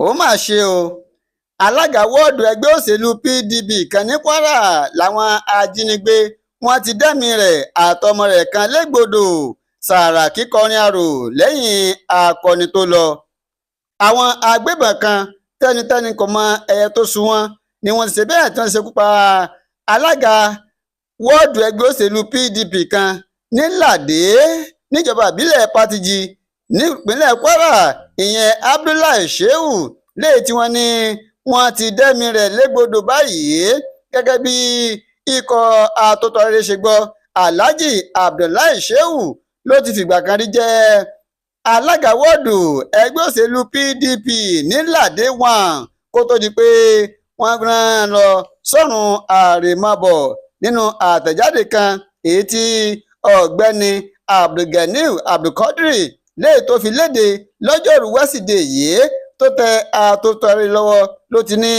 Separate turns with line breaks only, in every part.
ó mà ṣe o alága wọ́ọ̀dù ẹgbẹ́ òṣèlú pdp kan ní kwara làwọn ajínigbé wọn ti dẹ́mi rẹ̀ àtọmọ rẹ̀ kan légbodò sàràkí kọrin arò lẹ́yìn akọni tó lọ. àwọn agbébọn kan tẹ́nitẹ́ni kò mọ ẹyẹ tó sun wọn ni wọ́n ti ṣe bẹ́ẹ̀ tí wọ́n ṣekú pa alága wọ́ọ̀dù ẹgbẹ́ òṣèlú pdp kan ní ládé níjọba ìbílẹ̀ pàtìjì nípínlẹ̀ kwara ìyẹn abdullahi shehu léyìí tí wọ́n ní wọ́n ti dẹ́mi rẹ̀ légbodò báyìí gẹ́gẹ́ bí ikọ̀ atótọ́rẹ́rẹ́ ṣe gbọ́. alhaji abdullahi shehu ló ti fìgbà kan rí jẹ́ alága wọ́ọ̀dù ẹgbẹ́ òṣèlú pdp ní ládé one kó tó di pé wọ́n rán lọ sọ́run àrèmábọ̀. nínú àtẹ̀jáde kan èyí tí ọ̀gbẹ́ni abdulganiu abdulkadri léyìí tó fi léde lọ́jọ́rú wẹ́sídẹ̀ẹ́ yìí tó tẹ atótọ́rẹ́rẹ́ lọ́wọ́ ló ti ní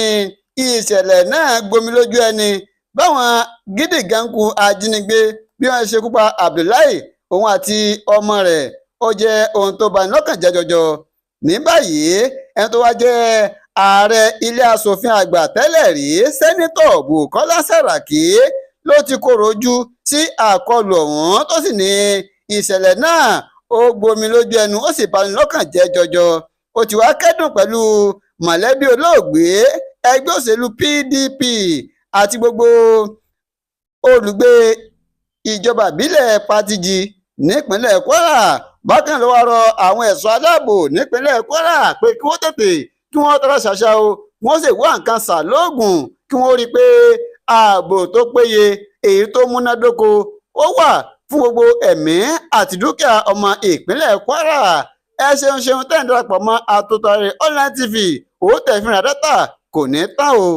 ìṣẹ̀lẹ̀ náà gbomi lójú ẹni báwọn gídígànkù ajínigbé bí wọ́n ṣekú pa abdullahi òun àti ọmọ rẹ̀ ó jẹ́ ohun tó bani lọ́kàn jẹ́ jọjọ. ní báyìí ẹni tó wá jẹ́ ààrẹ ilé asòfin àgbà tẹ́lẹ̀ rí sẹ́nitọ̀ bukola saraki ló ti kọ̀rọ̀ ojú sí àkọlù ọ̀hún tó sì ní ìṣẹ̀lẹ̀ náà ó gbomi lójú ẹnu ó sì bani lọ́kàn jẹ́ jọjọ. ó ti wá kẹ́dùn pẹ̀lú mọ̀lẹ́bí olóògbé ẹgbẹ́ òṣèlú pdp àti gbogbo olùgbé ìjọba ìbílẹ̀ pàtìjì nípínlẹ̀ kwara. bákan ló wá rọ àwọn ẹ̀ṣọ́ aláàbò nípínlẹ̀ kwara pé kí wọ́n tètè kí wọ́n tọ́ra ṣàṣà o wọ́n sì wá nǹkan ṣàlóògùn kí wọ́n rí i pé ààbò tó péye èyí tó múnádóko ó wà fún gbogbo ẹ̀mí àti dúkìá ọmọ ìpínlẹ̀ kwara. ẹ ṣeun tẹ́ ń darapọ̀ mọ́ Àtòtàrẹ online tv òótẹ́ ìfihàn dátà kò ní tán o.